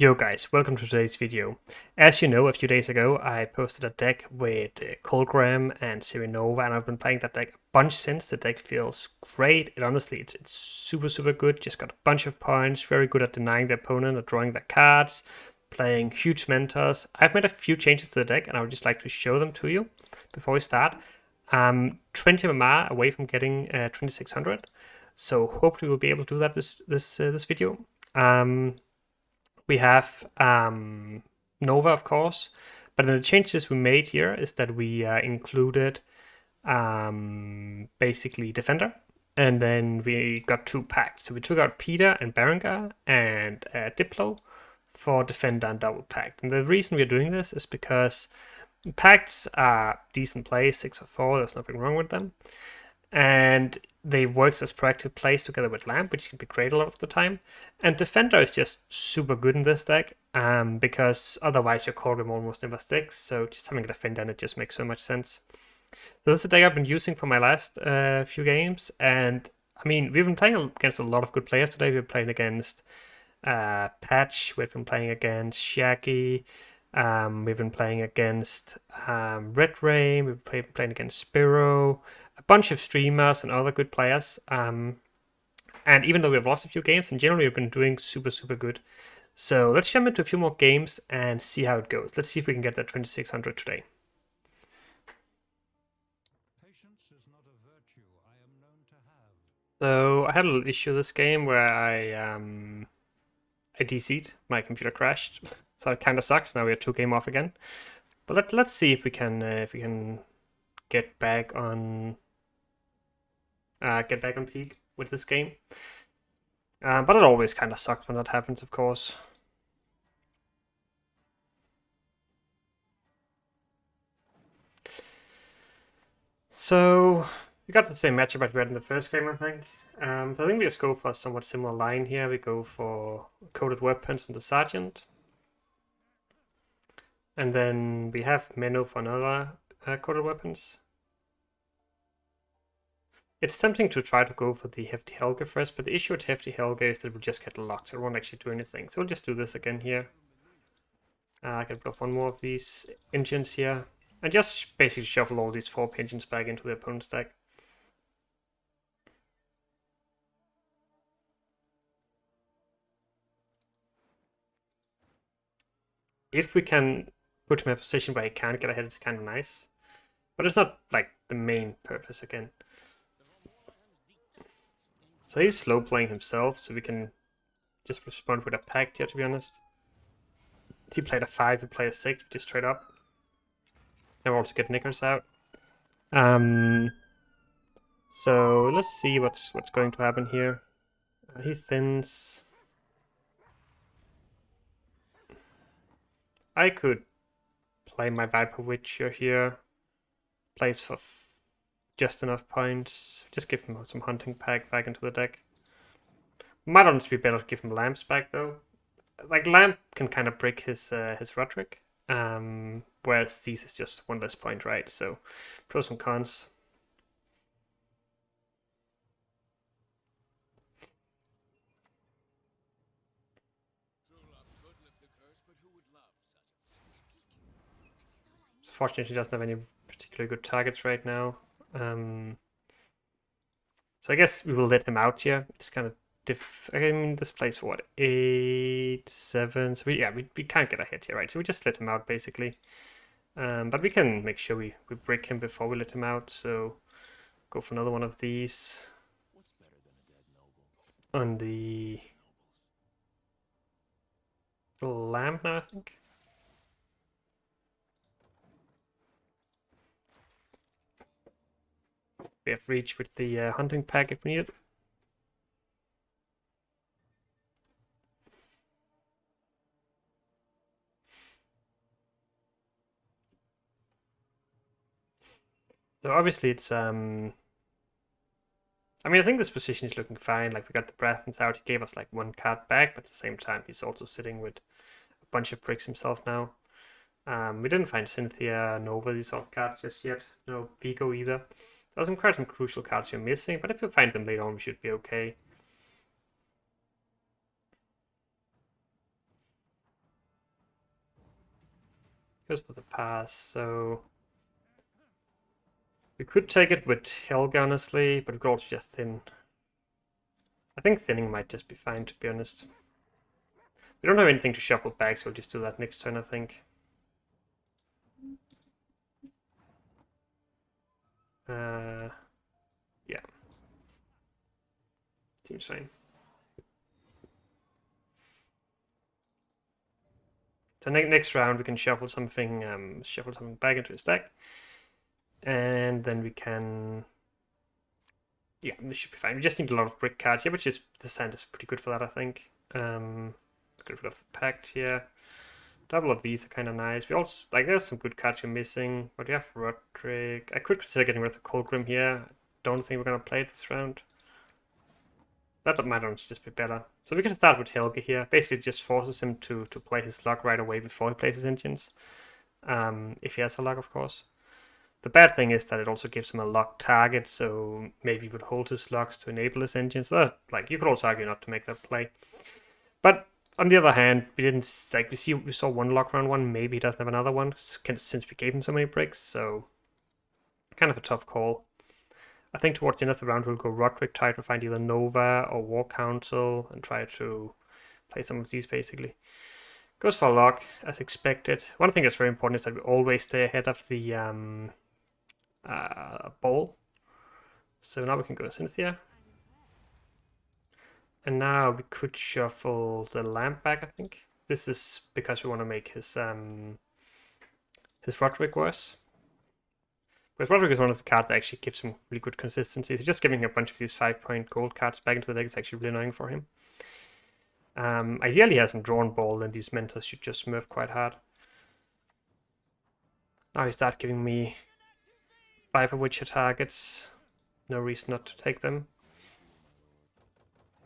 Yo guys, welcome to today's video. As you know, a few days ago I posted a deck with Kolgrim and Nova, and I've been playing that deck a bunch since. The deck feels great, and honestly it's super good. Just got a bunch of points, very good at denying the opponent or drawing their cards, playing huge mentors. I've made a few changes to the deck and I would just like to show them to you before we start. 20 MMR away from getting 2600, so hopefully we'll be able to do that this video. We have Nova, of course, but the changes we made here is that we included basically Defender, and then we got two packs. So we took out Peter and Berengar and Diplo for Defender and Double Pact. And the reason we're doing this is because pacts are decent plays, 6 or 4, there's nothing wrong with them. And they work as proactive plays together with Lamp, which can be great a lot of the time. And Defender is just super good in this deck, because otherwise your Kolgrim almost never sticks, so just having a Defender in it just makes so much sense. So this is the deck I've been using for my last few games, and I mean, we've been playing against a lot of good players today. We've been playing against Patch, we've been playing against Shaggy, we've been playing against Red Ray, we've been playing against Spiro, a bunch of streamers and other good players. And even though we've lost a few games, in general we've been doing super good. So let's jump into a few more games and see how it goes. Let's see if we can get that 2600 today. So I had a little issue this game where I DC'd, my computer crashed, so it kind of sucks. Now we have 2 game off again, but let's see if we can get back on peak with this game. But it always kind of sucks when that happens, of course. So we got the same matchup as we had in the first game, I think. So I think we just go for a somewhat similar line here. We go for coated weapons from the Sergeant. And then we have Menno for another coated weapons. It's tempting to try to go for the Hefty Helge first, but the issue with Hefty Helge is that we'll just get locked. It won't actually do anything. So we'll just do this again here. I can bluff one more of these engines here. And just basically shuffle all these 4 engines back into the opponent's deck. If we can put him in a position where he can't get ahead, it's kind of nice. But it's not like the main purpose again. So he's slow playing himself, so we can just respond with a pact here, to be honest. He played a 5, we play a 6, just straight up. And we'll also get Knickers out. So let's see what's going to happen here. He thins. I could play my Viper Witcher here. Plays for just enough points. Just give him some Hunting Pack back into the deck. Might honestly be better to give him Lamps back though. Like Lamp can kind of break his Roderick. Whereas these is just 1 less point, right? So pros and cons. Fortunately, he doesn't have any particularly good targets right now. So I guess we will let him out here. It's kind of I mean, this plays for what, 8, 7. So we can't get a hit here, right? So we just let him out basically. But we can make sure we break him before we let him out. So go for another one of these on the Lamp now, I think. We have reach with the Hunting Pack if we need it. So obviously it's I mean, I think this position is looking fine. Like, we got the Brathens out. He gave us like 1 card back, but at the same time he's also sitting with a bunch of bricks himself now. We didn't find Cynthia, Nova, these sort of cards just yet. No Vigo either. There's quite some crucial cards you're missing, but if you find them later on, we should be okay. Goes for the pass, so we could take it with Helga, honestly, but we could also just thin. I think thinning might just be fine, to be honest. We don't have anything to shuffle back, so we'll just do that next turn, I think. Yeah. Seems fine. So next round we can shuffle something back into his deck. And then we can... Yeah, this should be fine. We just need a lot of brick cards here, which is... The sand is pretty good for that, I think. Get rid of the pact here. Double of these are kind of nice. We also... Like, there's some good cards we're missing. But we have Roderick. I could consider getting rid of the Kolgrim here. Don't think we're going to play it this round. That might honestly just be better. So we can start with Helge here. Basically just forces him to play his luck right away before he plays his engines. If he has a luck, of course. The bad thing is that it also gives him a locked target, so maybe he would hold his locks to enable his engines. So, like, you could also argue not to make that play. But on the other hand, we didn't like we saw one lock round one. Maybe he doesn't have another one since we gave him so many bricks. So kind of a tough call. I think towards the end of the round we'll go Roderick, try to find either Nova or War Council and try to play some of these basically. Goes for a lock as expected. One thing that's very important is that we always stay ahead of the ball. So now we can go Cynthia. And now we could shuffle the lamp back, I think. This is because we want to make his Roderick worse. But Roderick is one of the cards that actually gives him really good consistency. So just giving a bunch of these 5-point gold cards back into the deck is actually really annoying for him. Ideally he hasn't drawn ball, and these mentors should just smurf quite hard. Now he starts giving me 5 Witcher targets. No reason not to take them.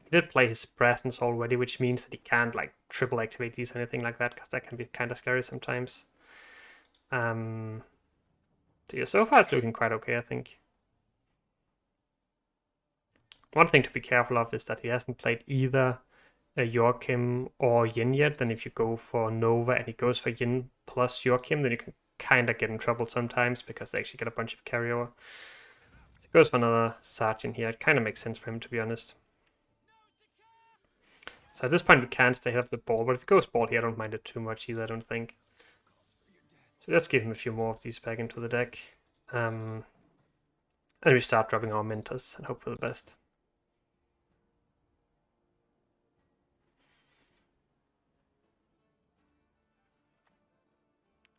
He did play his presence already, which means that he can't like triple activate these or anything like that, because that can be kind of scary sometimes. So yeah, so far it's looking quite okay, I think. One thing to be careful of is that he hasn't played either Joachim or Yin yet. Then if you go for Nova and he goes for Yin plus Joachim, then you can kind of get in trouble sometimes because they actually get a bunch of carryover. So he goes for another Sergeant here. It kind of makes sense for him, to be honest. So at this point we can stay ahead of the ball, but if he goes ball here, I don't mind it too much either, I don't think. So let's give him a few more of these back into the deck. And we start dropping our mentors and hope for the best.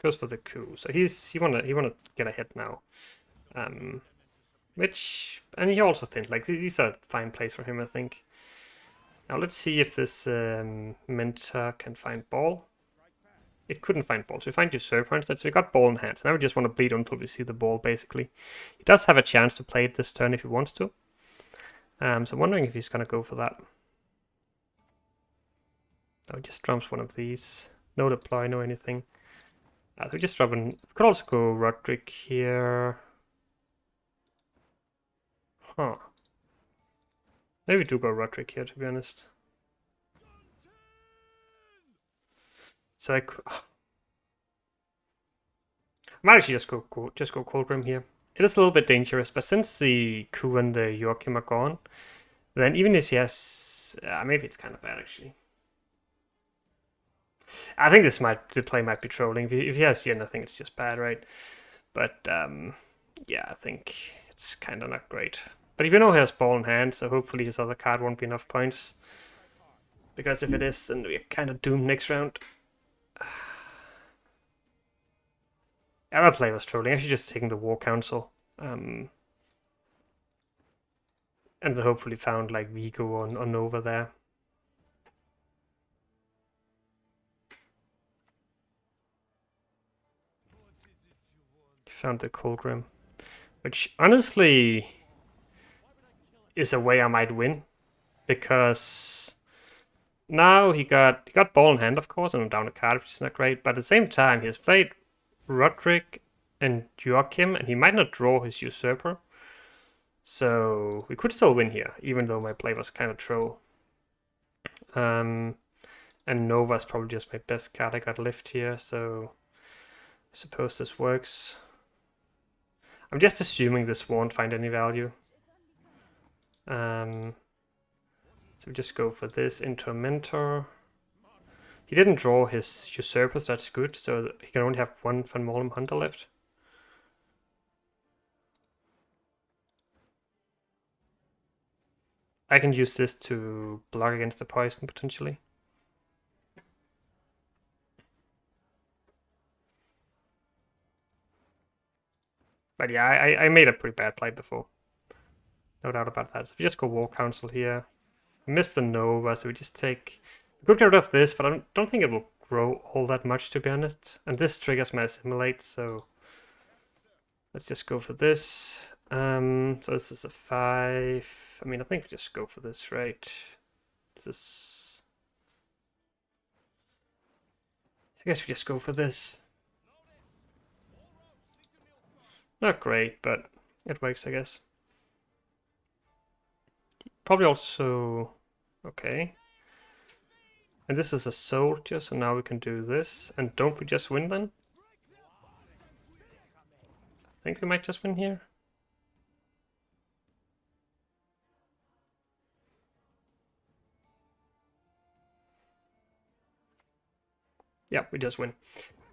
Goes for the coup. So he wanna get ahead now. And he also thinks like these are fine plays for him, I think. Now let's see if this mentor can find ball. It couldn't find ball, so we find Usurper instead. So we got ball in hand. So now we just want to bleed until we see the ball, basically. He does have a chance to play it this turn if he wants to. So I'm wondering if he's going to go for that. Oh, he just drums one of these. No deploy, no anything. So we just drop in. We could also go Roderick here. Huh. Maybe we do go Roderick here, to be honest. So I might actually just go Kolgrim here. It is a little bit dangerous, but since the Ku and the Joachim are gone, then even if he has... maybe it's kind of bad, actually. I think the play might be trolling. If he has Yin, I think it's just bad, right? But, yeah, I think it's kind of not great. But if you know he has ball in hand, so hopefully his other card won't be enough points. Because if it is, then we're kind of doomed next round. Our play was trolling. Actually just taking the War Council. And then hopefully found like Vigo or Nova there. Found the Kolgrim. Which honestly is a way I might win. Because now he got ball in hand, of course, and I'm down a card, which is not great. But at the same time, he has played Roderick and Joachim, and he might not draw his Usurper. So we could still win here, even though my play was kind of troll. And Nova's probably just my best card I got left here, so suppose this works. I'm just assuming this won't find any value. So we just go for this into a mentor. He didn't draw his usurpers, that's good, so he can only have one Van Mollem Hunter left. I can use this to block against the poison, potentially. But yeah, I made a pretty bad play before. No doubt about that. So if we just go War Council here, we missed the Nova, so we just take... We could get rid of this, but I don't think it will grow all that much, to be honest. And this triggers my Assimilate, so... Let's just go for this. So this is a 5. I mean, I think we just go for this, right? This is... I guess we just go for this. Not great, but it works, I guess. Probably also... Okay. And this is a soldier, so now we can do this. And don't we just win then? I think we might just win here. Yeah, we just win.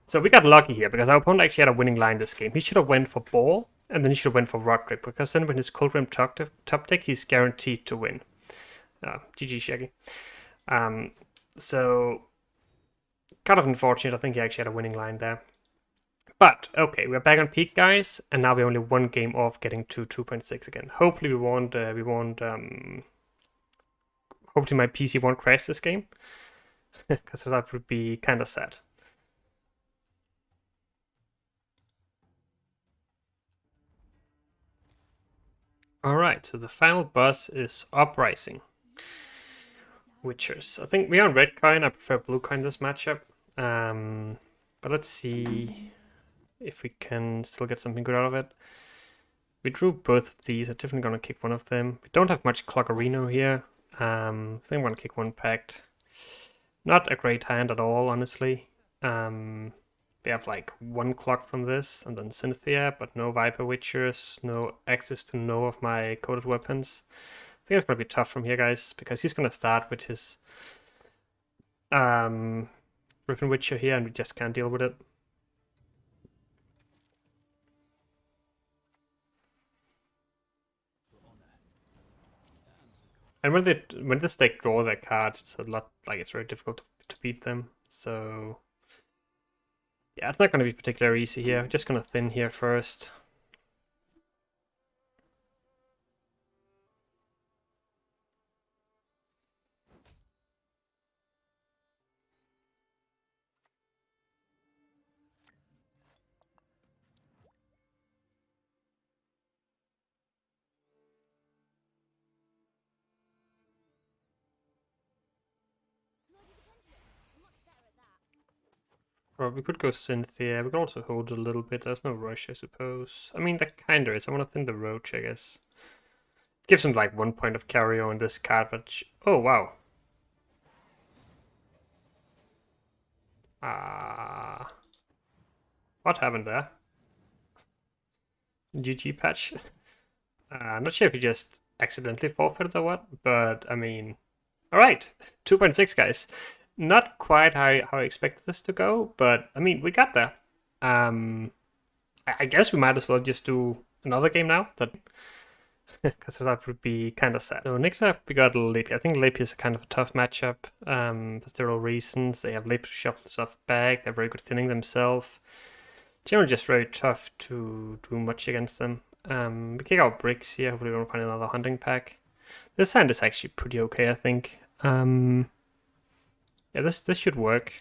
So we got lucky here, because our opponent actually had a winning line this game. He should have went for Ball, and then he should have went for Roderick, because then when his Kolgrim top deck, he's guaranteed to win. GG Shaggy. So, kind of unfortunate. I think he actually had a winning line there. But, okay, we're back on peak, guys, and now we're only one game off getting to 2.6 again. Hopefully hopefully my PC won't crash this game, because that would be kind of sad. Alright, so the final boss is Uprising. Witchers. I think we are on red coin. I prefer blue coin this matchup. But let's see if we can still get something good out of it. We drew both of these. I'm definitely going to kick one of them. We don't have much Clockerino here. I think I'm going to kick one Pact. Not a great hand at all, honestly. We have like one clock from this, and then Cynthia, but no Viper Witchers, no access to no of my coded weapons. I think it's going to be tough from here, guys, because he's going to start with his Griffin Witcher here, and we just can't deal with it. And when this deck draw their cards, it's a lot, like, it's very difficult to beat them. So yeah, it's not going to be particularly easy here. Just going to thin here first. Or we could go Cynthia. We could also hold a little bit. There's no rush, I suppose. I mean, that kind of is. I want to thin the Roach, I guess. Gives him like 1 point of carry on this card, but... Oh, wow. What happened there? GG patch. I'm not sure if you just accidentally forfeited or what, but I mean... Alright, 2.6, guys. Not quite how I expected this to go, but I mean, we got there. I guess we might as well just do another game now, because that would be kind of sad. So next up, we got Lepi. I think Lepi is a kind of a tough matchup for several reasons. They have Lepi to shuffle stuff back. They're very good thinning themselves. Generally, just very tough to do much against them. We kick out bricks here. Hopefully, we don't find another hunting pack. This hand is actually pretty okay, I think. Yeah, this should work.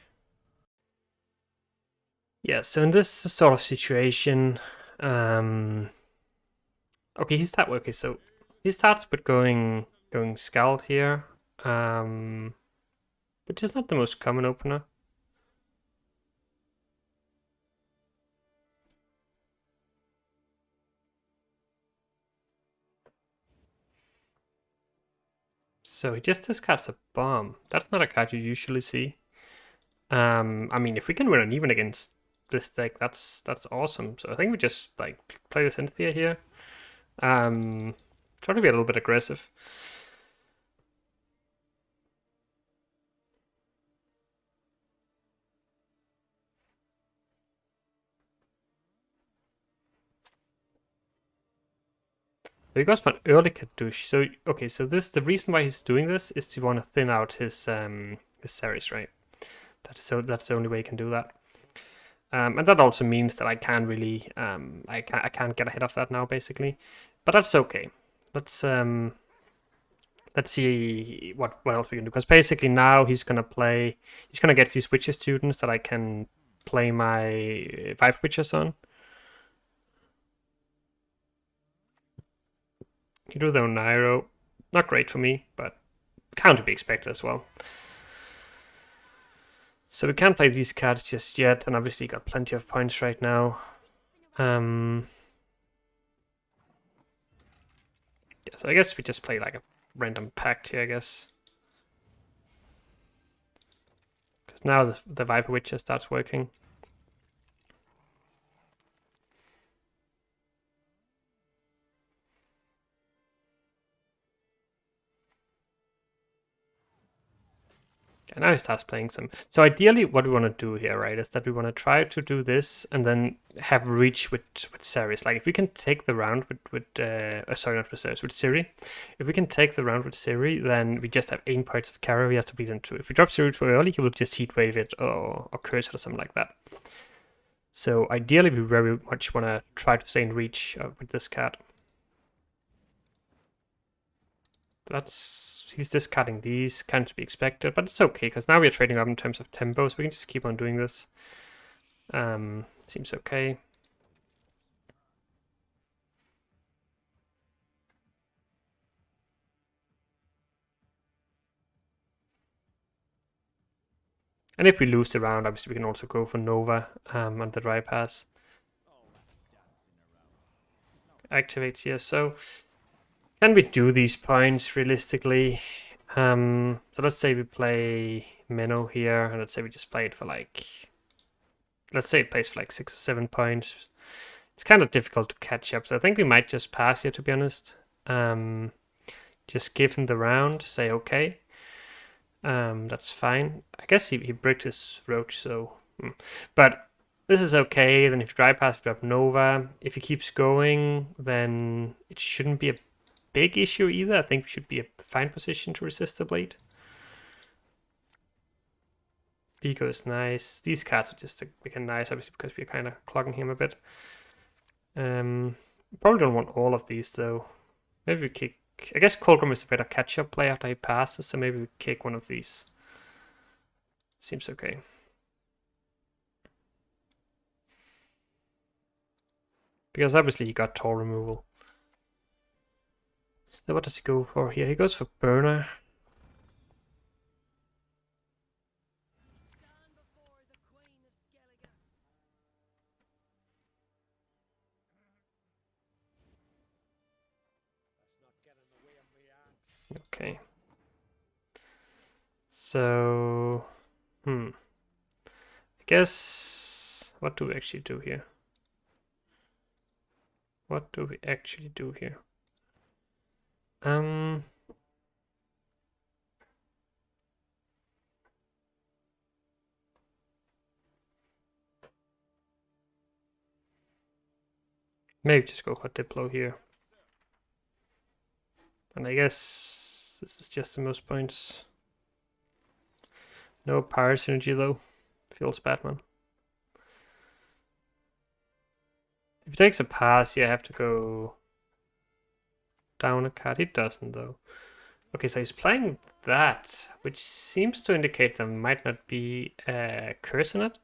Yeah, so in this sort of situation, okay, so he starts with going Scald here, which is not the most common opener. So he just discards a bomb. That's not a card you usually see. I mean, if we can win an even against this deck, that's awesome. So I think we just like play the Cynthia here. Try to be a little bit aggressive. So he goes for an early Kadush. So okay, so the reason why he's doing this is to want to thin out his Ceres, right? That's the only way he can do that. And that also means that I can't really I can't get ahead of that now basically, but that's okay. Let's see what else we can do, because basically now he's gonna get these Witcher students that I can play my Viper Witchers on. You do their own Nairo, not great for me, but kind of to be expected as well. So we can't play these cards just yet, and obviously got plenty of points right now. Yeah, so I guess we just play like a random pact here, I guess. Because now the Viper Witcher starts working. And now he starts playing some. So ideally what we want to do here, right, is that we want to try to do this and then have reach with Ceres. Like if we can take the round with sorry, not with Ceres, with Ciri. If we can take the round with Ciri, then we just have 8 points of carry we have to beat into. If we drop Ciri too early, he will just heatwave it or curse it or something like that. So ideally we very much want to try to stay in reach with this card. He's discarding these, kind of to be expected, but it's okay because now we are trading up in terms of tempo, so we can just keep on doing this. Seems okay. And if we lose the round, obviously we can also go for Nova on the dry pass. Activates here, so can we do these points realistically? So let's say we play Minnow here, and let's say we just play it for like, let's say it plays for like 6 or 7 points. It's kind of difficult to catch up, so I think we might just pass here, to be honest. Just give him the round, say okay. That's fine. I guess he bricked his Roach, so... But this is okay. Then if you dry pass, drop Nova. If he keeps going, then it shouldn't be a big issue either. I think we should be a fine position to resist the Blade. Vigo is nice. These cards are just again nice, obviously, because we're kind of clogging him a bit. Probably don't want all of these, though. Maybe we kick... I guess Kolgrim is a better catch-up play after he passes, so maybe we kick one of these. Seems okay. Because obviously he got Tor removal. So what does he go for here? He goes for Burner. Okay. So, I guess, what do we actually do here? What do we actually do here? Maybe just go for Diplo here. And I guess this is just the most points. No power synergy though. Feels bad, man. If he takes a pass, you have to go down a card. He doesn't though. Okay, so he's playing that, which seems to indicate there might not be a curse in it.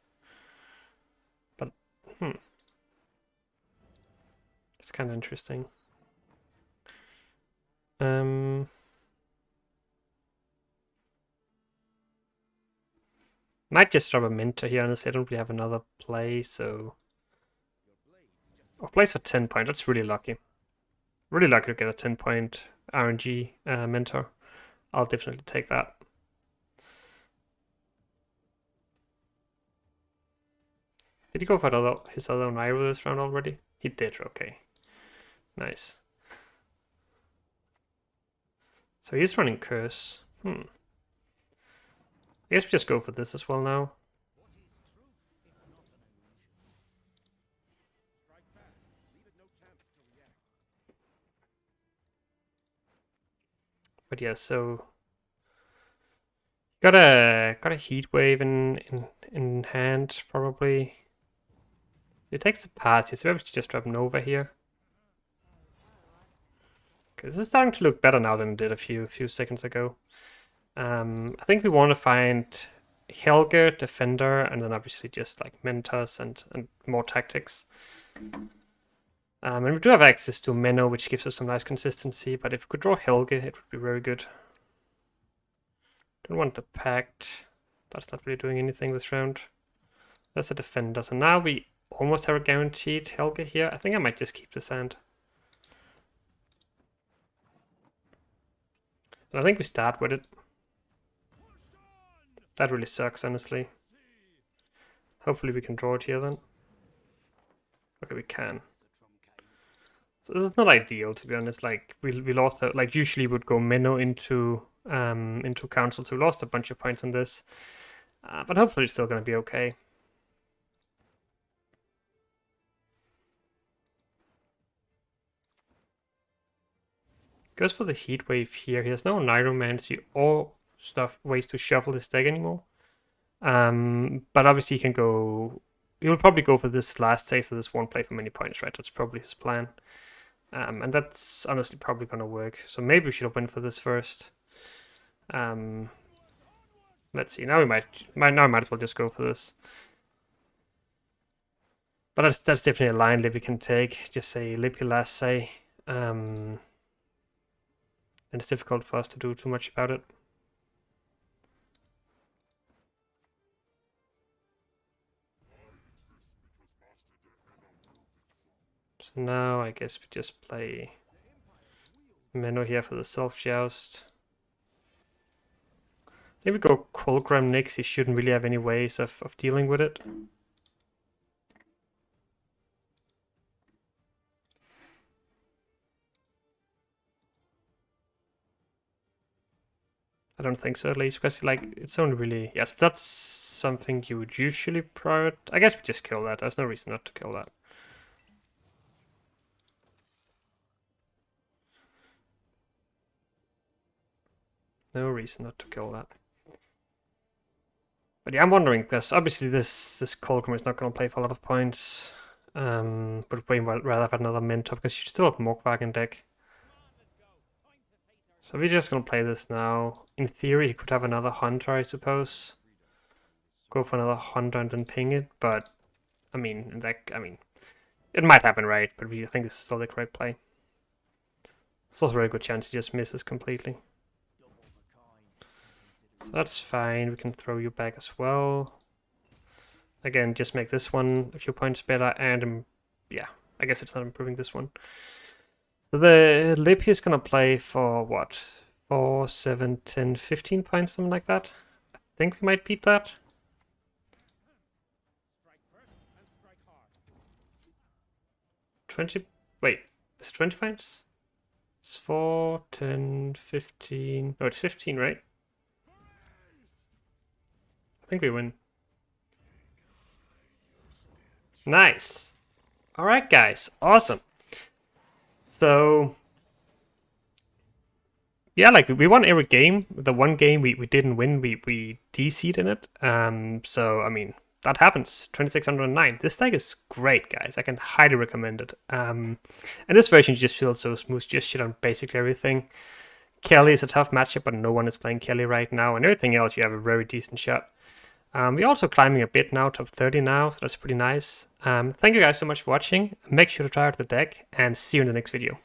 But, it's kind of interesting. Might just drop a Mentor here, honestly. I don't really have another play, so... Oh, plays for 10 points. That's really lucky. Really lucky to get a 10-point RNG Mentor. I'll definitely take that. Did he go for his other Nairo this round already? He did, okay. Nice. So he's running Curse. I guess we just go for this as well now. But yeah, so got a heat wave in hand probably. It takes the pass here, so maybe we should just drop Nova here. Okay, this is starting to look better now than it did a few seconds ago. I think we want to find Helge, Defender, and then obviously just like Mentos and more tactics. And we do have access to Menno, which gives us some nice consistency, but if we could draw Helge, it would be very good. Don't want the Pact. That's not really doing anything this round. That's a Defender. So now we almost have a guaranteed Helge here. I think I might just keep this hand. And I think we start with it. That really sucks, honestly. Hopefully we can draw it here then. Okay, we can. So this is not ideal, to be honest. Like we lost, like usually would go Menno into Council, so we lost a bunch of points on this. But hopefully it's still going to be okay. Goes for the heat wave here. He has no Niromancy or ways to shuffle his deck anymore. But obviously he can go. He will probably go for this last stage, so this won't play for many points, right? That's probably his plan. And that's honestly probably gonna work. So maybe we should open for this first. Let's see. Now we might as well just go for this. But that's definitely a line that we can take. Just say Lippy last say. And it's difficult for us to do too much about it. So now I guess we just play Menno here for the self-joust. Maybe we go Kolgrim next. He shouldn't really have any ways of dealing with it. I don't think so, at least, because like it's only really, yes, that's something you would usually prioritize. I guess we just kill that. There's no reason not to kill that. No reason not to kill that. But yeah, I'm wondering, because obviously this Kolgrim is not going to play for a lot of points. But way rather have another Mentor, because you still have Morkvarg in deck. So we're just going to play this now. In theory, he could have another Hunter, I suppose. Go for another Hunter and then ping it, but I mean, it might happen, right? But we think this is still the correct play. It's also a very good chance he just misses completely. So that's fine. We can throw you back as well. Again, just make this one a few points better, and yeah, I guess it's not improving this one. So the Lip is gonna play for what? 4, 7, 10, 15 points, something like that. I think we might beat that. Wait, is it 20 points? It's 4, 10, 15. No, it's 15, right? I think we win. Nice. Alright, guys. Awesome. So, yeah, like we won every game. The one game we didn't win, we DC'd in it. So, I mean, that happens. 2609. This deck is great, guys. I can highly recommend it. And this version just feels so smooth, just shit on basically everything. Kelly is a tough matchup, but no one is playing Kelly right now. And everything else, you have a very decent shot. We're also climbing a bit now, top 30 now, so that's pretty nice. Thank you guys so much for watching. Make sure to try out the deck, and see you in the next video.